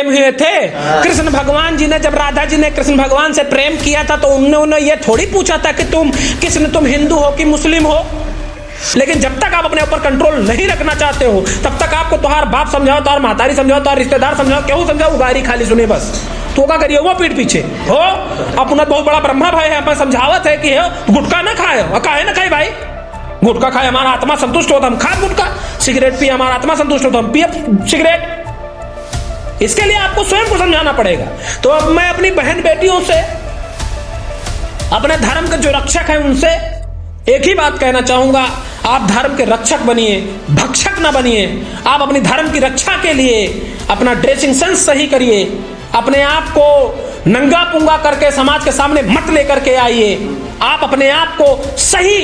प्रेम हुए थे। कृष्ण भगवान जी ने, जब राधा जी ने कृष्ण भगवान से प्रेम किया था तो उन्होंने ये थोड़ी पूछा था कि तुम हिंदू हो कि मुस्लिम हो। लेकिन जब तक आप अपने ऊपर कंट्रोल नहीं रखना चाहते हो तब तक आपको तुम्हार बाप समझाओ, तुम्हार महतारी समझाओ, तुम्हार रिश्तेदार समझाओ, केहू समझाओ, उगारी खाली सुने बस। तो क्या करिए वो पीठ पीछे हो अपना बहुत बड़ा ब्रह्मा भाई है, अपना समझावत है कि गुटखा ना खाए, काहे ना खाए भाई, गुटखा खाए हमारा आत्मा संतुष्ट होता, हम खा गुटखा। सिगरेट पिए हमारा आत्मा संतुष्ट होता, हम पिए सिगरेट। इसके लिए आपको स्वयं को समझाना पड़ेगा। तो अब मैं अपनी बहन बेटियों से, अपने धर्म के जो रक्षक हैं उनसे एक ही बात कहना चाहूंगा, आप धर्म के रक्षक बनिए, भक्षक ना बनिए। आप अपनी धर्म की रक्षा के लिए अपना ड्रेसिंग सेंस सही करिए, अपने आप को नंगा पुंगा करके समाज के सामने मत लेकर के आइए। आप अपने आप को सही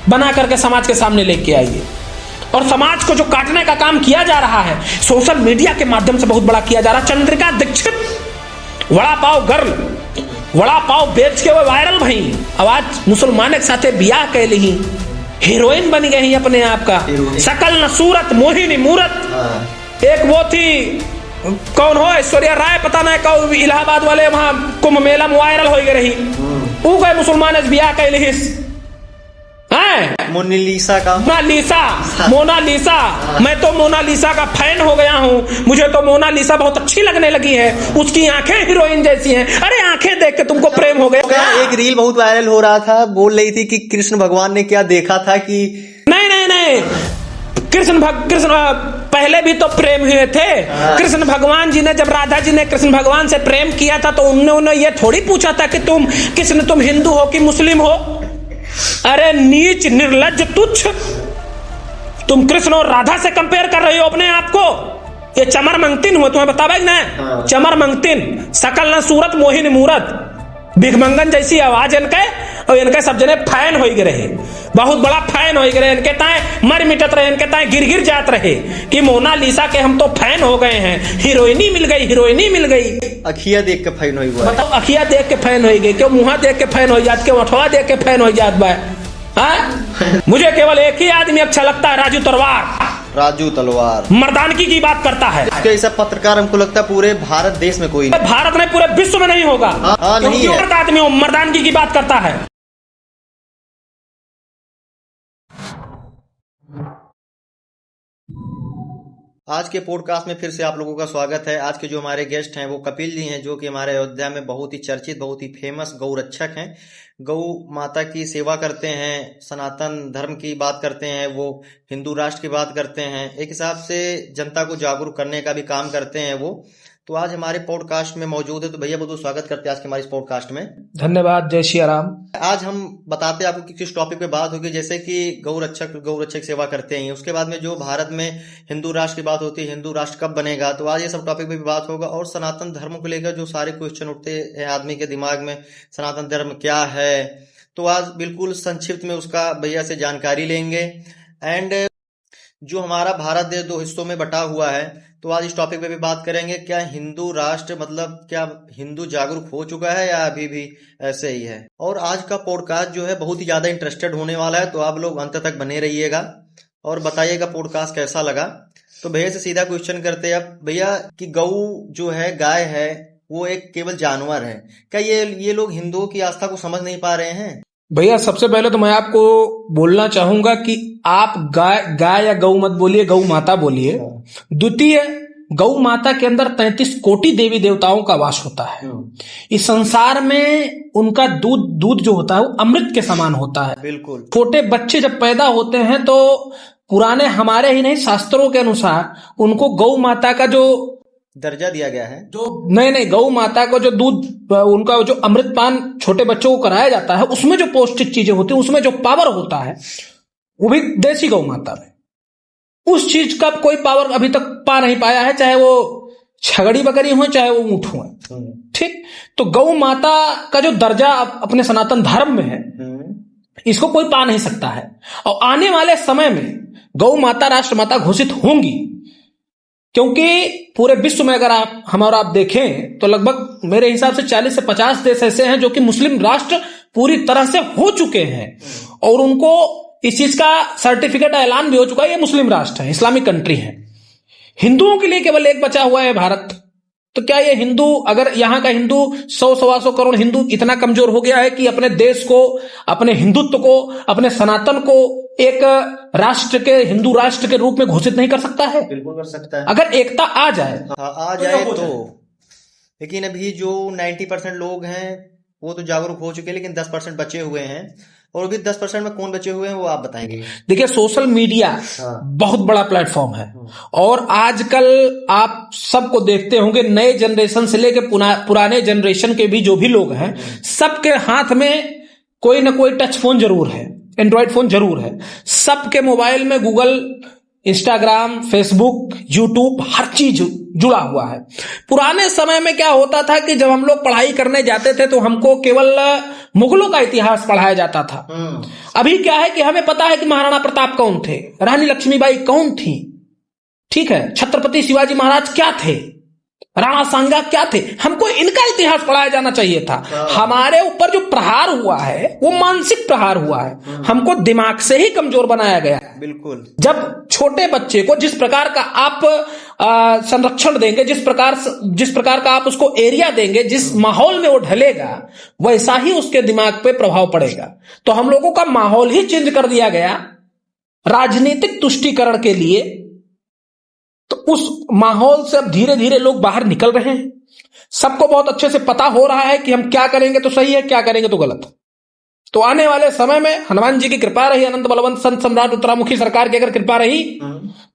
बना करके समाज के सामने लेके आइए। और समाज को जो काटने का काम किया जा रहा है सोशल मीडिया के माध्यम से बहुत बड़ा किया जा रहा है। चंद्रिका दीक्षित वड़ा पाव गर्ल, वड़ा पाव बेच के वो वायरल भई, अब आज मुसलमान के साथे बियाह कैली ही, हीरोइन बन गई अपने आप का, सकल न सूरत मोहिनी मूरत। एक वो थी, कौन हो, ऐश्वर्या राय, पता नहीं कौन, इलाहाबाद वाले वहां कुंभ मेला में वायरल हो गई, वो गए मुसलमान बियाह कैली ही। मोनालिसा, मैं तो मोनालिसा का फैन हो गया हूँ। मुझे तो मोनालिसा बहुत अच्छी लगने लगी है, उसकी आंखें हीरोइन जैसी हैं। अरे आंखें देख के तुमको प्रेम हो गया। एक रील बहुत वायरल हो रहा था, बोल रही थी कि कृष्ण भगवान ने क्या देखा था कि नहीं, कृष्ण पहले भी तो प्रेम हुए थे। कृष्ण भगवान जी ने, जब राधा जी ने कृष्ण भगवान से प्रेम किया था तो उन्होंने ये थोड़ी पूछा था कि तुम हिंदू हो कि मुस्लिम हो। अरे नीच, निर्लज्ज, तुच्छ, तुम कृष्ण और राधा से कंपेयर कर रहे हो अपने आप को। ये चमर मंगतिन हुआ, तुम्हें बता भाई ना, चमर मंगतिन, सकल न सूरत मोहिनी मूरत, भिखमंगन जैसी आवाज इनके, और इनके सब जने फैन हो गए रहे, बहुत बड़ा फैन हो गए। इनके ताए मर मिटत रहे, इनके ताए गिर जात रहे कि मोनालिसा के हम तो फैन हो गए हैं, हीरोइनी मिल गई। अखिया देख के फैन हो गया। बताओ, अखिया देख के फैन हो गए, क्यों मुंह देख के फैन हो जात, क्यों अठवा देख के फैन हो जात बा। मुझे केवल एक ही आदमी अच्छा लगता है, राजू तलवार मर्दानगी की बात करता है। ऐसा पत्रकार हमको लगता है पूरे भारत देश में कोई नहीं, भारत में पूरे विश्व में नहीं होगा। नहीं है। आदमी हो, मर्दानगी की बात करता है। आज के पॉडकास्ट में फिर से आप लोगों का स्वागत है। आज के जो हमारे गेस्ट हैं वो कपिल जी हैं, जो कि हमारे अयोध्या में बहुत ही चर्चित, बहुत ही फेमस गौ रक्षक हैं। गौ माता की सेवा करते हैं, सनातन धर्म की बात करते हैं, वो हिंदू राष्ट्र की बात करते हैं, एक हिसाब से जनता को जागरूक करने का भी काम करते हैं वो। तो आज हमारे पॉडकास्ट में मौजूद है, तो भैया बहुत स्वागत करते हैं आज के हमारे इस पॉडकास्ट में। धन्यवाद, जय श्री राम। आज हम बताते हैं आपको कि किस टॉपिक पे बात होगी, जैसे कि गौ रक्षक सेवा करते हैं। उसके बाद में जो भारत में हिंदू राष्ट्र की बात होती है, हिंदू राष्ट्र कब बनेगा, तो आज ये सब टॉपिक पे भी बात होगा। और सनातन धर्म को लेकर जो सारे क्वेश्चन उठते हैं आदमी के दिमाग में, सनातन धर्म क्या है, तो आज बिल्कुल संक्षिप्त में उसका भैया से जानकारी लेंगे। एंड जो हमारा भारत देश दो हिस्सों में बटा हुआ है, तो आज इस टॉपिक पे भी बात करेंगे। क्या हिंदू राष्ट्र मतलब क्या हिंदू जागरूक हो चुका है या अभी भी ऐसे ही है। और आज का पॉडकास्ट जो है बहुत ही ज्यादा इंटरेस्टेड होने वाला है, तो आप लोग अंत तक बने रहिएगा और बताइएगा पॉडकास्ट कैसा लगा। तो भैया से सीधा क्वेश्चन करते हैं अब, भैया कि गौ जो है, गाय है, वो एक केवल जानवर है, क्या ये लोग हिंदुओं की आस्था को समझ नहीं पा रहे हैं? भैया सबसे पहले तो मैं आपको बोलना चाहूंगा कि आप गाय या गौ मत बोलिए, गौ माता बोलिए। द्वितीय, गौ माता के अंदर 33 कोटि देवी देवताओं का वास होता है। इस संसार में उनका दूध जो होता है वो अमृत के समान होता है। बिल्कुल। छोटे बच्चे जब पैदा होते हैं तो पुराने हमारे ही नहीं शास्त्रों के अनुसार उनको गौ माता का जो दर्जा दिया गया है, जो नहीं गौ माता को जो दूध, उनका जो अमृतपान छोटे बच्चों को कराया जाता है, उसमें जो पौष्टिक चीजें होती है, उसमें जो पावर होता है, वो भी देसी गौ माता में। उस चीज का कोई पावर अभी तक पा नहीं पाया है, चाहे वो छगड़ी बकरी हो चाहे वो ऊंट हो। ठीक, तो गौ माता का जो दर्जा अपने सनातन धर्म में है, इसको कोई पा नहीं सकता है। और आने वाले समय में गौ माता राष्ट्र माता घोषित होंगी, क्योंकि पूरे विश्व में अगर हम और आप देखें तो लगभग मेरे हिसाब से 40 से 50 देश ऐसे हैं जो कि मुस्लिम राष्ट्र पूरी तरह से हो चुके हैं और उनको इस चीज का सर्टिफिकेट ऐलान भी हो चुका है, ये मुस्लिम राष्ट्र है, इस्लामिक कंट्री है। हिंदुओं के लिए केवल एक बचा हुआ है, भारत। तो क्या ये हिंदू, अगर यहाँ का हिंदू 100-125 करोड़ हिंदू इतना कमजोर हो गया है कि अपने देश को, अपने हिंदुत्व को, अपने सनातन को एक राष्ट्र के, हिंदू राष्ट्र के रूप में घोषित नहीं कर सकता है? बिल्कुल कर सकता है, अगर एकता आ जाए। हाँ, आ जाए तो। लेकिन अभी जो 90% लोग हैं वो तो जागरूक हो चुके हैं, लेकिन 10% बचे हुए हैं। और अभी 10% में कौन बचे हुए हैं वो आप बताएंगे? देखिए, सोशल मीडिया बहुत बड़ा प्लेटफॉर्म है, और आजकल आप सबको देखते होंगे, नए जनरेशन से लेकर पुराने जनरेशन के भी जो भी लोग हैं, सबके हाथ में कोई ना कोई टच फोन जरूर है, एंड्रॉइड फोन जरूर है। सबके मोबाइल में गूगल, इंस्टाग्राम, फेसबुक, यूट्यूब, हर चीज जुड़ा हुआ है। पुराने समय में क्या होता था कि जब हम लोग पढ़ाई करने जाते थे तो हमको केवल मुगलों का इतिहास पढ़ाया जाता था। अभी क्या है कि हमें पता है कि महाराणा प्रताप कौन थे, रानी लक्ष्मीबाई कौन थी, ठीक है, छत्रपति शिवाजी महाराज क्या थे, राणा सांगा क्या थे। हमको इनका इतिहास पढ़ाया जाना चाहिए था। हमारे ऊपर जो प्रहार हुआ है वो मानसिक प्रहार हुआ है, हमको दिमाग से ही कमजोर बनाया गया है। बिल्कुल। जब छोटे बच्चे को जिस प्रकार का आप संरक्षण देंगे, जिस प्रकार का आप उसको एरिया देंगे, जिस माहौल में वो ढलेगा, वैसा ही उसके दिमाग पे प्रभाव पड़ेगा। तो हम लोगों का माहौल ही चेंज कर दिया गया राजनीतिक तुष्टीकरण के लिए। तो उस माहौल से अब धीरे धीरे लोग बाहर निकल रहे हैं। सबको बहुत अच्छे से पता हो रहा है कि हम क्या करेंगे तो सही है, क्या करेंगे तो गलत। तो आने वाले समय में हनुमान जी की कृपा रही, अनंत बलवंत संत सम्राट उत्तरामुखी सरकार की अगर कृपा रही,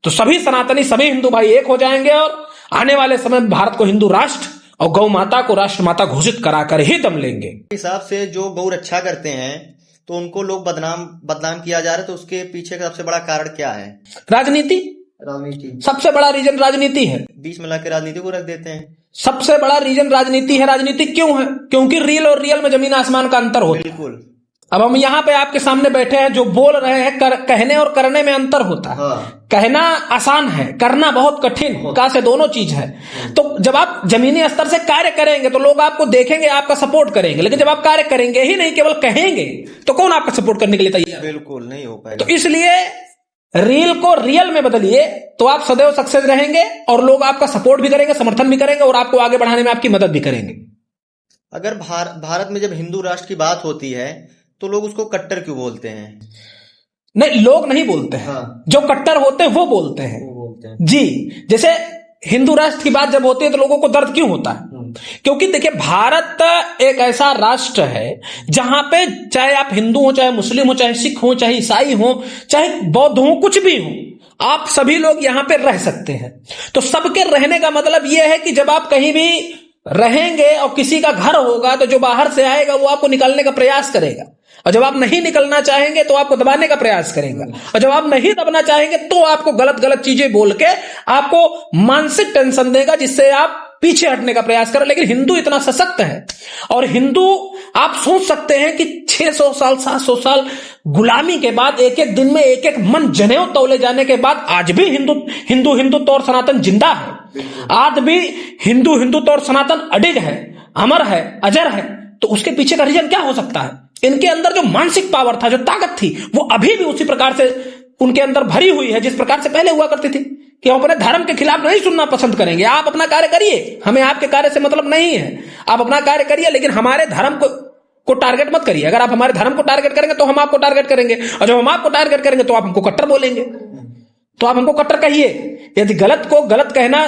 तो सभी सनातनी, सभी हिंदू भाई एक हो जाएंगे, और आने वाले समय में भारत को हिंदू राष्ट्र और गौ माता को राष्ट्र माता घोषित कराकर ही दम लेंगे। हिसाब से जो गौ रक्षा करते हैं तो उनको लोग बदनाम किया जा रहा है, तो उसके पीछे का सबसे बड़ा कारण क्या है? राजनीति। सबसे बड़ा रीजन राजनीति है। बीच में लाकर राजनीति को रख देते हैं। सबसे बड़ा रीजन राजनीति है। राजनीति क्यों है? क्योंकि रील और रियल में जमीन आसमान का अंतर होता है। बिल्कुल। अब हम यहाँ पे आपके सामने बैठे हैं, जो बोल रहे हैं, कहने और करने में अंतर होता है। कहना आसान है, करना बहुत कठिन, का से दोनों चीज है। तो जब आप जमीनी स्तर से कार्य करेंगे तो लोग आपको देखेंगे, आपका सपोर्ट करेंगे, लेकिन जब आप कार्य करेंगे ही नहीं, केवल कहेंगे, तो कौन आपका सपोर्ट करने के लिए तैयार? बिल्कुल नहीं हो पाएगा। तो इसलिए रील को रियल में बदलिए, तो आप सदैव सक्सेस रहेंगे, और लोग आपका सपोर्ट भी करेंगे, समर्थन भी करेंगे, और आपको आगे बढ़ाने में आपकी मदद भी करेंगे। अगर भारत में जब हिंदू राष्ट्र की बात होती है तो लोग उसको कट्टर क्यों बोलते हैं? नहीं, लोग नहीं बोलते हैं। जो कट्टर होते हैं वो बोलते हैं। जी, जैसे हिंदू राष्ट्र की बात जब होती है तो लोगों को दर्द क्यों होता है? क्योंकि देखिए, भारत एक ऐसा राष्ट्र है जहां पे चाहे आप हिंदू हो, चाहे मुस्लिम हो, चाहे सिख हो, चाहे ईसाई हो, चाहे बौद्ध हो, कुछ भी हो, आप सभी लोग यहां पे रह सकते हैं। तो सबके रहने का मतलब यह है कि जब आप कहीं भी रहेंगे और किसी का घर होगा, तो जो बाहर से आएगा वो आपको निकालने का प्रयास करेगा, और जब आप नहीं निकलना चाहेंगे तो आपको दबाने का प्रयास करेगा, और जब आप नहीं दबना चाहेंगे तो आपको गलत गलत चीजें बोल के आपको मानसिक टेंशन देगा, जिससे आप पीछे हटने का प्रयास करें। लेकिन हिंदू इतना सशक्त है, और हिंदू, आप सोच सकते हैं कि 600 साल 700 साल गुलामी के बाद, एक एक दिन में एक एक मन जनेऊ तौले जाने के बाद, आज भी हिंदुत्व और सनातन जिंदा है। आज भी हिंदुत्व और सनातन अडिग है, अमर है, अजर है। तो उसके पीछे का रीजन क्या हो सकता है? इनके अंदर जो मानसिक पावर था, जो ताकत थी, वो अभी भी उसी प्रकार से उनके अंदर भरी हुई है जिस प्रकार से पहले हुआ करती थी, कि हम अपने धर्म के खिलाफ नहीं सुनना पसंद करेंगे। आप अपना कार्य करिए, हमें आपके कार्य से मतलब नहीं है, आप अपना कार्य करिए, लेकिन हमारे धर्म को टारगेट मत करिए। अगर आप हमारे धर्म को टारगेट करेंगे तो हम आपको टारगेट करेंगे, और जब हम आपको टारगेट करेंगे तो आप हमको कट्टर बोलेंगे। तो आप हमको कट्टर कहिए। यदि गलत को गलत कहना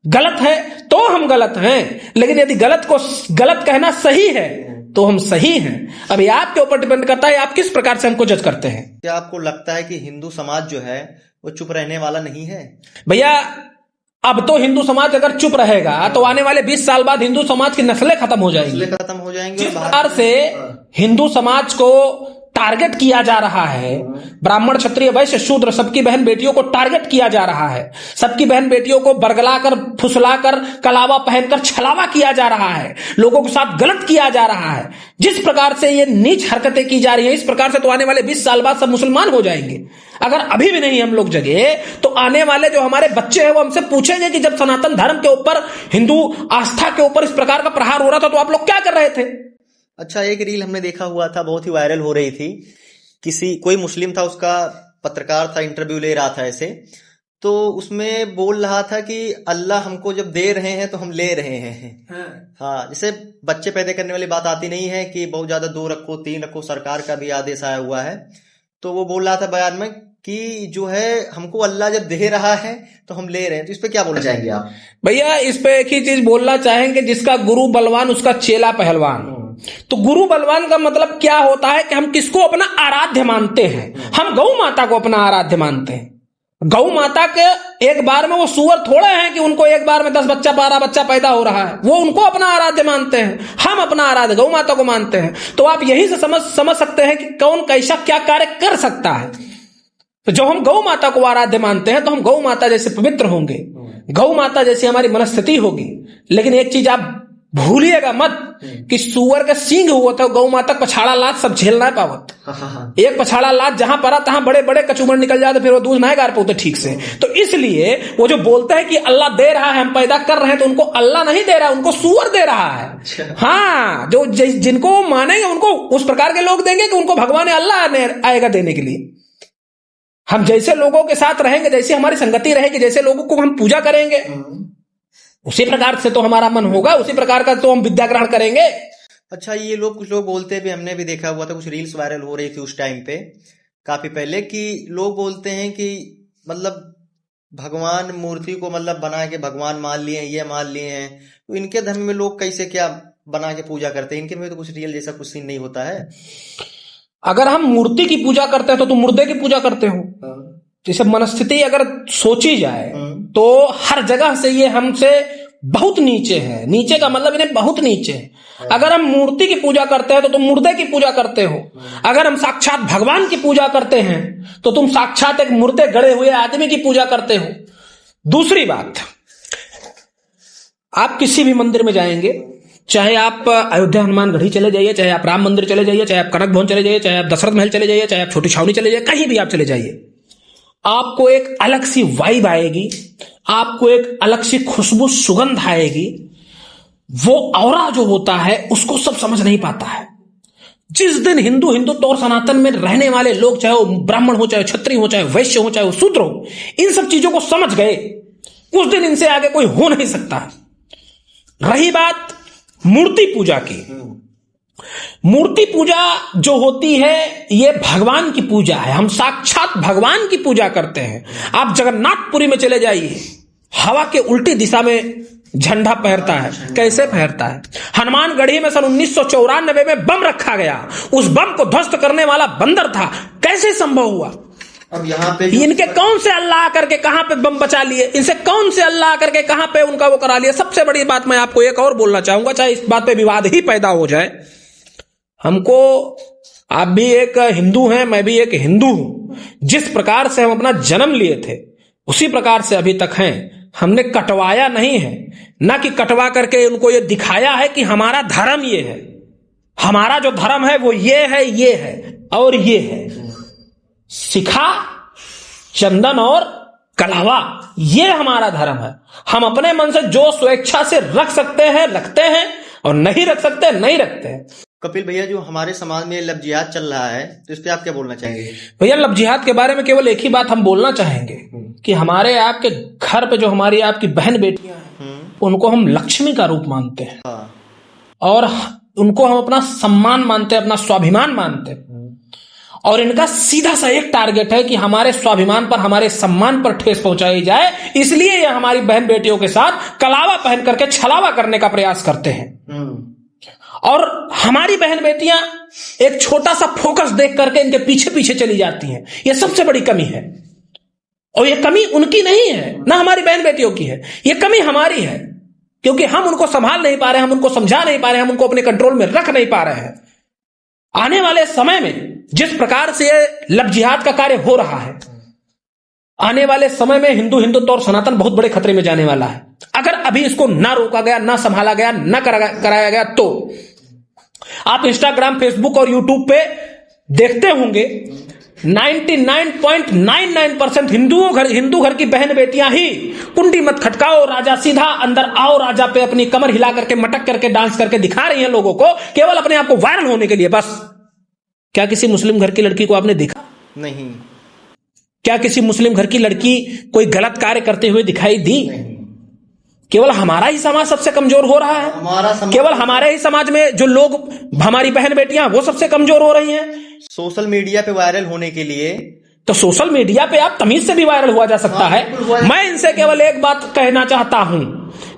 गलत है तो हम गलत हैं, लेकिन यदि गलत को गलत कहना सही है तो हम सही हैं। अभी आपके ऊपर डिपेंड करता है आप किस प्रकार से हमको जज करते हैं। क्या आपको लगता है कि हिंदू समाज जो है वो चुप रहने वाला नहीं है? भैया, अब तो हिंदू समाज अगर चुप रहेगा तो आने वाले 20 साल बाद हिंदू समाज की नस्लें खत्म हो जाएंगी। जिस प्रकार से हिंदू समाज को टारगेट किया जा रहा है, ब्राह्मण, क्षत्रिय, वैश्य, शूद्र, सबकी बहन बेटियों को टारगेट किया जा रहा है, सबकी बहन बेटियों को बरगलाकर, फुसलाकर, कलावा पहनकर छलावा किया जा रहा है, लोगों के साथ गलत किया जा रहा है। जिस प्रकार से ये नीच हरकतें की जा रही है, इस प्रकार से तो आने वाले 20 साल बाद सब मुसलमान हो जाएंगे। अगर अभी भी नहीं हम लोग जगे तो आने वाले जो हमारे बच्चे हैं वो हमसे पूछेंगे कि जब सनातन धर्म के ऊपर, हिंदू आस्था के ऊपर इस प्रकार का प्रहार हो रहा था तो आप लोग क्या कर रहे थे? अच्छा, एक रील हमने देखा हुआ था, बहुत ही वायरल हो रही थी। कोई मुस्लिम था, उसका पत्रकार था, इंटरव्यू ले रहा था ऐसे, तो उसमें बोल रहा था कि अल्लाह हमको जब दे रहे हैं तो हम ले रहे हैं। हाँ, जैसे बच्चे पैदा करने वाली बात आती नहीं है कि बहुत ज्यादा 2 रखो 3 रखो, सरकार का भी आदेश आया हुआ है। तो वो बोल रहा था बयान में कि जो है हमको अल्लाह जब दे रहा है तो हम ले रहे हैं। तो इस पे क्या बोलना चाहेंगे आप? भैया इस पे एक ही चीज बोलना चाहेंगे, जिसका गुरु बलवान उसका चेला पहलवान। तो गुरु बलवान का मतलब क्या होता है कि हम किसको अपना आराध्य मानते हैं। हम गौ माता को अपना आराध्य मानते हैं। गौ माता के एक बार में वो सुअर थोड़े हैं कि उनको एक बार में 10 बच्चा 12 बच्चा पैदा हो रहा है। वो उनको अपना आराध्य मानते हैं, हम अपना आराध्य गौ माता को मानते हैं। तो आप यही से समझ सकते हैं कि कौन कैसा क्या कार्य कर सकता है। तो जब हम गौ माता को आराध्य मानते हैं तो हम गौ माता जैसे पवित्र होंगे, गौ माता जैसी हमारी मनस्थिति होगी। लेकिन एक चीज आप भूलिएगा मत कि सुअर का सींग हुआ था, गौ माता पछाड़ा लात सब झेलना है पावत। एक पछाड़ा लात जहां पड़ा तहां बड़े बड़े कचूमर निकल जाते, फिर वो दूध नहीं गार पाते ठीक से। तो इसलिए वो जो बोलते हैं कि अल्लाह दे रहा है हम पैदा कर रहे हैं, तो उनको अल्लाह नहीं दे रहा है, उनको सुअर दे रहा है। हाँ, जो जिनको मानेंगे उनको उस प्रकार के लोग देंगे कि उनको भगवान अल्लाह आएगा देने के लिए। हम जैसे लोगों के साथ रहेंगे, जैसे हमारी संगति रहेगी, जैसे लोगों को हम पूजा करेंगे, उसी प्रकार से तो हमारा मन होगा, उसी प्रकार का तो हम विद्या ग्रहण करेंगे। अच्छा, ये लोग कुछ लोग बोलते भी, हमने भी देखा हुआ था, कुछ रील्स वायरल हो रही थी उस टाइम पे काफी पहले, कि लोग बोलते हैं कि मतलब भगवान मूर्ति को मतलब बना के भगवान मान लिए हैं, ये मान लिए हैं। तो इनके धर्म में लोग कैसे क्या बना के पूजा करते हैं? इनके में तो कुछ रियल जैसा कुछ सीन नहीं होता है। अगर हम मूर्ति की पूजा करते हैं तो तुम मुर्दे की पूजा करते हो। जैसे मनस्थिति अगर सोची जाए तो हर जगह से ये हमसे बहुत नीचे है। नीचे का मतलब इन्हें बहुत नीचे है। अगर हम मूर्ति की पूजा करते हैं तो तुम मुर्दे की पूजा करते हो। अगर हम साक्षात भगवान की पूजा करते हैं तो तुम साक्षात एक मुर्दे गड़े हुए आदमी की पूजा करते हो। दूसरी बात, आप किसी भी मंदिर में जाएंगे, चाहे आप अयोध्या हनुमानगढ़ी चले जाइए, चाहे आप राम मंदिर चले जाइए, चाहे आप कनक भवन चले जाइए, चाहे आप दशरथ महल चले जाइए, चाहे आप छोटी छावनी चले जाइए, कहीं भी आप चले जाइए, आपको एक अलग सी वाइब आएगी, आपको एक अलग सी खुशबू सुगंध आएगी। वो ऑरा जो होता है उसको सब समझ नहीं पाता है। जिस दिन हिंदुत्व और सनातन में रहने वाले लोग, चाहे वो ब्राह्मण हो, चाहे क्षत्रिय हो, चाहे वैश्य हो, चाहे वो शूद्र हो, इन सब चीजों को समझ गए, उस दिन इनसे आगे कोई हो नहीं सकता। रही बात मूर्ति पूजा की, मूर्ति पूजा जो होती है ये भगवान की पूजा है। हम साक्षात भगवान की पूजा करते हैं। आप जगन्नाथपुरी में चले जाइए, हवा के उल्टी दिशा में झंडा फहरता है। कैसे फहरता है? हनुमानगढ़ी में सन 1994 में बम रखा गया, उस बम को ध्वस्त करने वाला बंदर था। कैसे संभव हुआ? अब यहाँ पे इनके कौन से अल्लाह आकर के कहां पे बम बचा लिए? इनसे कौन से अल्लाह आकर के कहां पे उनका वो करा लिया? सबसे बड़ी बात मैं आपको एक और बोलना चाहूंगा, चाहे इस बात पे विवाद ही पैदा हो जाए। हमको, आप भी एक हिंदू हैं, मैं भी एक हिंदू हूं। जिस प्रकार से हम अपना जन्म लिए थे उसी प्रकार से अभी तक हैं। हमने कटवाया नहीं है, ना कि कटवा करके उनको ये दिखाया है कि हमारा धर्म ये है, हमारा जो धर्म है वो ये है और ये है। सिखा, चंदन और कलावा, ये हमारा धर्म है। हम अपने मन से जो स्वेच्छा से रख सकते हैं रखते हैं, और नहीं रख सकते नहीं रखते हैं। कपिल भैया, जो हमारे समाज में लव जिहाद चल रहा है, तो इस पे आप क्या बोलना चाहेंगे? भैया, लव जिहाद के बारे में केवल एक ही बात हम बोलना चाहेंगे कि हमारे आपके घर पे जो हमारी आपकी बहन बेटियां हैं, उनको हम लक्ष्मी का रूप मानते हैं। हाँ। और उनको हम अपना सम्मान मानते हैं, अपना स्वाभिमान मानते हैं। और इनका सीधा सा एक टारगेट है कि हमारे स्वाभिमान पर, हमारे सम्मान पर ठेस पहुंचाई जाए। इसलिए ये हमारी बहन बेटियों के साथ कलावा पहन करके छलावा करने का प्रयास करते हैं। और हमारी बहन बेटियां एक छोटा सा फोकस देख करके इनके पीछे पीछे चली जाती हैं। यह सबसे बड़ी कमी है। और यह कमी उनकी नहीं है, ना हमारी बहन बेटियों की है, यह कमी हमारी है। क्योंकि हम उनको संभाल नहीं पा रहे, हम उनको समझा नहीं पा रहे, हम उनको अपने कंट्रोल में रख नहीं पा रहे हैं। आने वाले समय में जिस प्रकार से लव जिहाद का कार्य हो रहा है, आने वाले समय में हिंदुत्व और सनातन बहुत बड़े खतरे में जाने वाला है। अगर अभी इसको ना रोका गया, ना संभाला गया, ना कराया गया, तो आप इंस्टाग्राम, फेसबुक और यूट्यूब पे देखते होंगे 99.99% हिंदू घर की बहन बेटियां ही कुंडी मत खटकाओ राजा, सीधा अंदर आओ राजा पे अपनी कमर हिला करके, मटक करके, डांस करके दिखा रही हैं लोगों को, केवल अपने आप को वायरल होने के लिए बस। क्या किसी मुस्लिम घर की लड़की को आपने देखा? नहीं। क्या किसी मुस्लिम घर की लड़की कोई गलत कार्य करते हुए दिखाई दी? केवल हमारा ही समाज सबसे कमजोर हो रहा है? केवल हमारे ही समाज में जो लोग, हमारी बहन बेटियां, वो सबसे कमजोर हो रही हैं? सोशल मीडिया पे वायरल होने के लिए तो सोशल मीडिया पे आप तमीज से भी वायरल हुआ जा सकता है। मैं इनसे केवल एक बात कहना चाहता हूं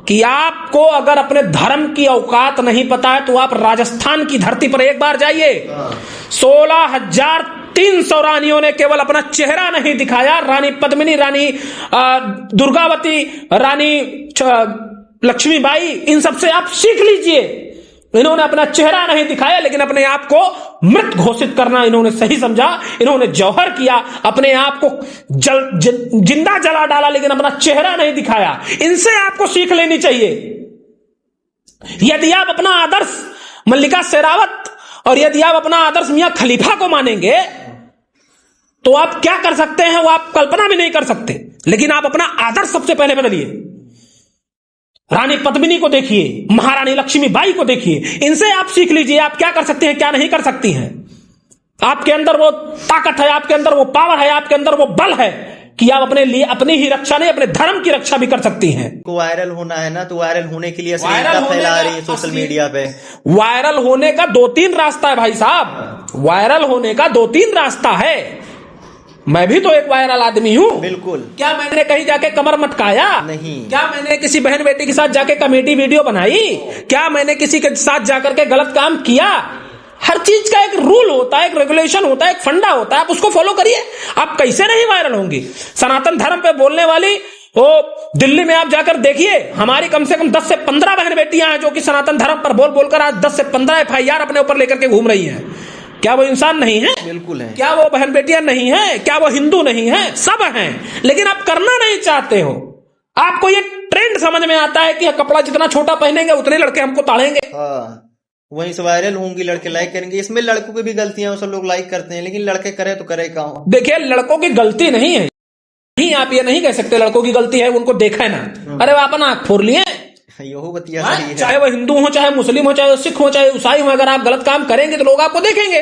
कि आपको अगर अपने धर्म की औकात नहीं पता है तो आप राजस्थान की धरती पर एक बार जाइए। 16,300 रानियों ने केवल अपना चेहरा नहीं दिखाया, रानी पद्मिनी, रानी दुर्गावती, रानी लक्ष्मीबाई, इन सबसे आप सीख लीजिए। इन्होंने अपना चेहरा नहीं दिखाया, लेकिन अपने आप को मृत घोषित करना इन्होंने सही समझा। इन्होंने जौहर किया, अपने आप को जिंदा जला डाला, लेकिन अपना चेहरा नहीं दिखाया। इनसे आपको सीख लेनी चाहिए। यदि आप अपना आदर्श मल्लिका शेरावत और यदि आप अपना आदर्श मियां खलीफा को मानेंगे तो आप क्या कर सकते हैं वो आप कल्पना भी नहीं कर सकते। लेकिन आप अपना आदर्श सबसे पहले बदलिए। रानी पद्मिनी को देखिए, महारानी लक्ष्मीबाई को देखिए, इनसे आप सीख लीजिए आप क्या कर सकते हैं, क्या नहीं कर सकती हैं। आपके अंदर वो ताकत है, आपके अंदर वो पावर है, आपके अंदर वो बल है कि आप अपने लिए अपनी ही रक्षा नहीं, अपने धर्म की रक्षा भी कर सकती हैं। को वायरल होना है ना, तो वायरल होने के लिए अश्लीलता फैला रही है सोशल मीडिया पे। वायरल होने का 2-3 रास्ता है भाई साहब, वायरल होने का 2-3 रास्ता है। मैं भी तो एक वायरल आदमी हूं। बिल्कुल। क्या मैंने कहीं जाके कमर मटकाया? नहीं। क्या मैंने किसी बहन बेटी के साथ जाके कॉमेडी वीडियो बनाई? क्या मैंने किसी के साथ जाकर के गलत काम किया? हर चीज का एक रूल होता है, एक रेगुलेशन होता है, एक फंडा होता है, आप उसको फॉलो करिए। आप कैसे नहीं वायरल होंगी? सनातन धर्म पे बोलने वाली वो दिल्ली में आप जाकर देखिए, हमारी कम से कम 10 से 15 बहन बेटियां हैं जो कि सनातन धर्म पर बोल बोलकर आज 10 से 15 FIR अपने ऊपर लेकर के घूम रही हैं। क्या वो इंसान नहीं है? बिल्कुल है। क्या वो बहन बेटियां नहीं है? क्या वो हिंदू नहीं है? सब हैं, लेकिन आप करना नहीं चाहते हो। आपको ये ट्रेंड समझ में आता है कि कपड़ा जितना छोटा पहनेंगे उतने लड़के हमको ताड़ेंगे। वहीं से वायरल होंगी, लड़के लाइक करेंगे। इसमें लड़कों की भी गलतियां, सब लोग लाइक करते हैं, लेकिन लड़के करे तो करे कहाँ। देखिए, लड़कों की गलती नहीं है, नहीं आप ये नहीं कह सकते लड़कों की गलती है, उनको देखा है ना। अरे वो अपना आंख फोड़ लिए, चाहे वो हिंदू हो, चाहे मुस्लिम हो, चाहे सिख हो, चाहे ईसाई हो, अगर आप गलत काम करेंगे तो लोग आपको देखेंगे।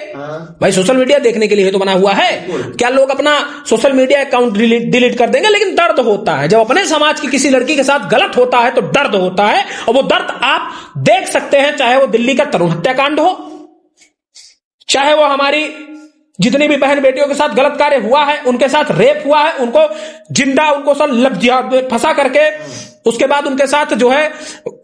भाई सोशल मीडिया देखने के लिए तो बना हुआ है। क्या लोग अपना सोशल मीडिया अकाउंट डिलीट कर देंगे? लेकिन दर्द होता है जब अपने समाज की किसी लड़की के साथ गलत होता है, तो दर्द होता है। और वो दर्द आप देख सकते हैं, चाहे वो दिल्ली का तरुण हत्याकांड हो, चाहे वो हमारी जितनी भी बहन बेटियों के साथ गलत कार्य हुआ है, उनके साथ रेप हुआ है, उनको जिंदा उनको सब फंसा करके उसके बाद उनके साथ जो है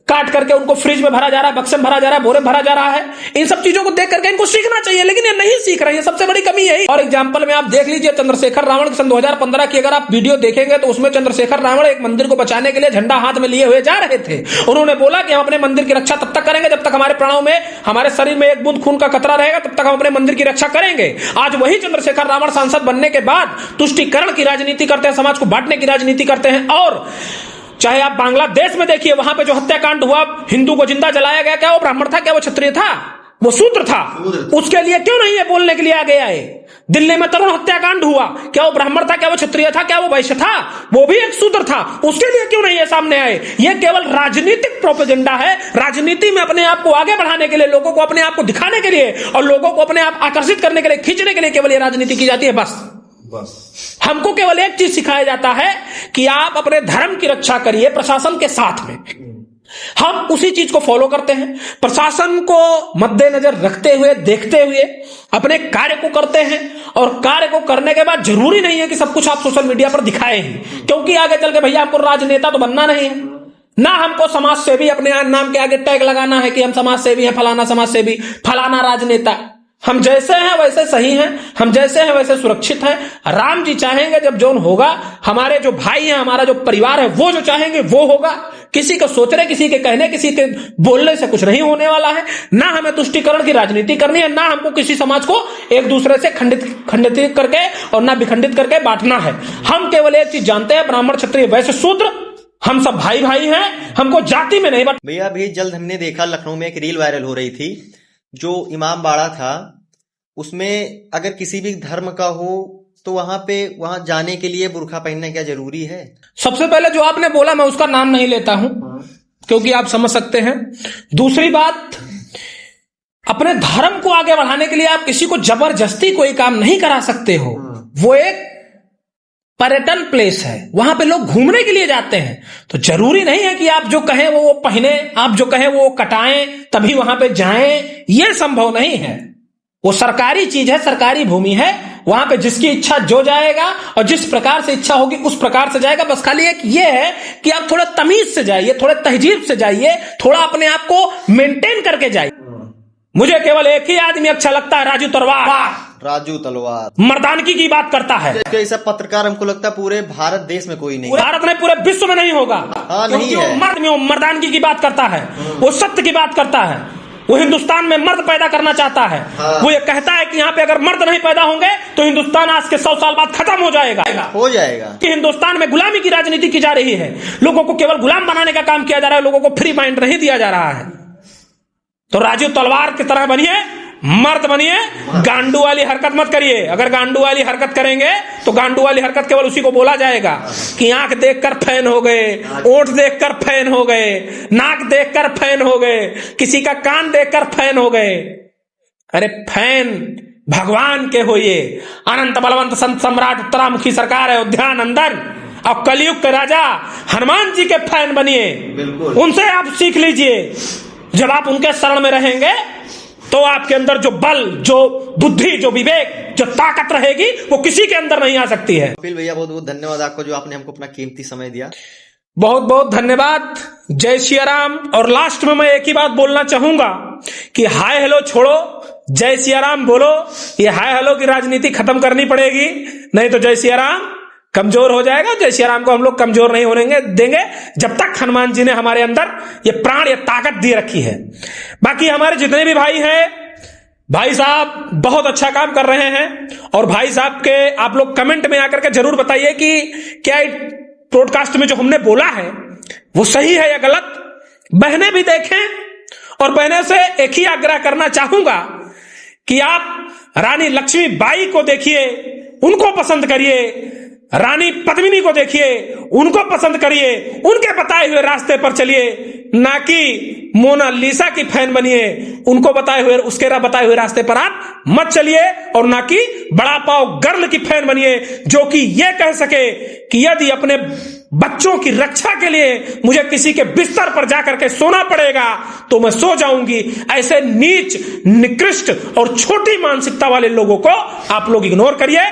काट करके उनको फ्रिज में भरा जा रहा है, बक्से में भरा जा रहा है, बोरे में भरा जा रहा है। इन सब चीजों को देख करके इनको सीखना चाहिए, लेकिन ये नहीं सीख रहे हैं। सबसे बड़ी कमी यही। और एग्जांपल में आप देख लीजिए, चंद्रशेखर रावण सन 2015 की अगर आप वीडियो देखेंगे तो उसमें चंद्रशेखर रावण एक मंदिर को बचाने के लिए झंडा हाथ में लिए हुए जा रहे थे। उन्होंने बोला कि हम अपने मंदिर की रक्षा तब तक करेंगे जब तक हमारे प्राणों में, हमारे शरीर में एक बूंद खून का कतरा रहेगा, तब तक हम अपने मंदिर की रक्षा करेंगे। आज वही चंद्रशेखर रावण सांसद बनने के बाद तुष्टीकरण की राजनीति करते हैं, समाज को बांटने की राजनीति करते हैं। और चाहे आप बांग्लादेश में देखिए, वहां पे जो हत्याकांड हुआ, हिंदू को जिंदा जलाया गया, क्या वो ब्राह्मण था? क्या वो क्षत्रिय था? वो शूद्र था। उसके लिए क्यों नहीं है बोलने के लिए आगे आए? दिल्ली में तरुण हत्याकांड हुआ, क्या वो ब्राह्मण था? क्या वो क्षत्रिय था? क्या वो वैश्य था? वो भी एक शूद्र था। उसके लिए क्यों नहीं है सामने आए? ये केवल राजनीतिक प्रोपेगेंडा है। राजनीति में अपने आप को आगे बढ़ाने के लिए, लोगों को अपने आप को दिखाने के लिए और लोगों को अपने आप आकर्षित करने के लिए, खींचने के लिए केवल ये राजनीति की जाती है। बस हमको केवल एक चीज सिखाया जाता है कि आप अपने धर्म की रक्षा करिए प्रशासन के साथ में। हम उसी चीज को फॉलो करते हैं, प्रशासन को मद्देनजर रखते हुए, देखते हुए अपने कार्य को करते हैं। और कार्य को करने के बाद जरूरी नहीं है कि सब कुछ आप सोशल मीडिया पर दिखाए ही, क्योंकि आगे चल के भैया हमको राजनेता तो बनना नहीं है ना, हमको समाज सेवी अपने नाम के आगे टैग लगाना है कि हम समाज सेवी हैं, फलाना समाज सेवी, फलाना राजनेता। हम जैसे हैं वैसे सही हैं, हम जैसे हैं वैसे सुरक्षित हैं। राम जी चाहेंगे जब जोन होगा, हमारे जो भाई हैं, हमारा जो परिवार है, वो जो चाहेंगे वो होगा। किसी को सोचने, किसी के कहने, किसी के बोलने से कुछ नहीं होने वाला है। ना हमें तुष्टीकरण की राजनीति करनी है, ना हमको किसी समाज को एक दूसरे से खंडित करके और ना विखंडित करके बांटना है। हम केवल एक चीज जानते हैं, ब्राह्मण क्षत्रिय वैश्य शूद्र हम सब भाई भाई हैं, हमको जाति में नहीं। भैया अभी जल्द हमने देखा, लखनऊ में एक रील वायरल हो रही थी, जो इमाम बाड़ा था, उसमें अगर किसी भी धर्म का हो तो वहां जाने के लिए बुर्का पहनना क्या जरूरी है? सबसे पहले जो आपने बोला, मैं उसका नाम नहीं लेता हूं क्योंकि आप समझ सकते हैं। दूसरी बात, अपने धर्म को आगे बढ़ाने के लिए आप किसी को जबरदस्ती कोई काम नहीं करा सकते हो। वो एक पर्यटन प्लेस है, वहां पे लोग घूमने के लिए जाते हैं। तो जरूरी नहीं है कि आप जो कहें वो पहने, आप जो कहें वो कटाएं तभी वहां पे जाएं, ये संभव नहीं है। वो सरकारी चीज है, सरकारी भूमि है, वहां पे जिसकी इच्छा जो जाएगा और जिस प्रकार से इच्छा होगी उस प्रकार से जाएगा। बस खाली एक ये है कि आप थोड़ा तमीज से जाइए, थोड़े तहजीब से जाइए, थोड़ा अपने आप को मेंटेन करके जाइए। मुझे केवल एक ही आदमी अच्छा लगता है, राजू तलवार। राजू तलवार मर्दानगी की बात करता है। ऐसा पत्रकार हमको लगता है पूरे भारत देश में कोई नहीं, भारत में पूरे विश्व में नहीं होगा। नहीं है। मर्द में वो मर्दानगी की बात करता है, वो सत्य की बात करता है, वो हिंदुस्तान में मर्द पैदा करना चाहता है। वो ये कहता है कि यहाँ पे अगर मर्द नहीं पैदा होंगे तो हिंदुस्तान आज के 100 साल बाद खत्म हो जाएगा। कि हिंदुस्तान में गुलामी की राजनीति की जा रही है, लोगों को केवल गुलाम बनाने का काम किया जा रहा है, लोगों को फ्री माइंड नहीं दिया जा रहा है। तो राजू तलवार की तरह बनिए, मर्द बनिए, गांडू वाली हरकत मत करिए। अगर गांडू वाली हरकत करेंगे तो गांडू वाली हरकत केवल उसी को बोला जाएगा कि आंख देखकर फैन हो गए, ओंठ देखकर फैन हो गए, नाक देखकर फैन हो गए, किसी का कान देखकर फैन हो गए। अरे फैन भगवान के होइए। अनंत बलवंत संत सम्राट उत्तरामुखी सरकार अयोध्या नंदन और कलयुग के राजा हनुमान जी के फैन बनिए, उनसे आप सीख लीजिए। जब आप उनके शरण में रहेंगे तो आपके अंदर जो बल, जो बुद्धि, जो विवेक, जो ताकत रहेगी वो किसी के अंदर नहीं आ सकती है। कपिल भैया बहुत बहुत धन्यवाद आपको, जो आपने हमको अपना कीमती समय दिया। बहुत बहुत धन्यवाद। जय सिया राम। और लास्ट में मैं एक ही बात बोलना चाहूंगा कि हाय हेलो छोड़ो, जय सिया राम बोलो। ये हाय हेलो की राजनीति खत्म करनी पड़ेगी, नहीं तो जय सिया राम कमजोर हो जाएगा। जय सिया राम को हम लोग कमजोर नहीं होने देंगे जब तक हनुमान जी ने हमारे अंदर ये प्राण, ये ताकत दे रखी है। बाकी हमारे जितने भी भाई हैं, भाई साहब बहुत अच्छा काम कर रहे हैं। और भाई साहब के आप लोग कमेंट में आकर के जरूर बताइए कि क्या ब्रॉडकास्ट में जो हमने बोला है वो सही है या गलत। बहनें भी देखें। और बहनें से एक ही आग्रह करना चाहूंगा कि आप रानी लक्ष्मीबाई को देखिए, उनको पसंद करिए। रानी पद्मिनी को देखिए, उनको पसंद करिए, उनके बताए हुए रास्ते पर चलिए, ना कि मोनालिसा की फैन बनिए। उनको बताए हुए, उसके बताए हुए रास्ते पर आप मत चलिए। और ना कि बड़ा पाव गर्ल की फैन बनिए, जो कि यह कह सके कि यदि अपने बच्चों की रक्षा के लिए मुझे किसी के बिस्तर पर जाकर के सोना पड़ेगा तो मैं सो जाऊंगी। ऐसे नीच, निकृष्ट और छोटी मानसिकता वाले लोगों को आप लोग इग्नोर करिए।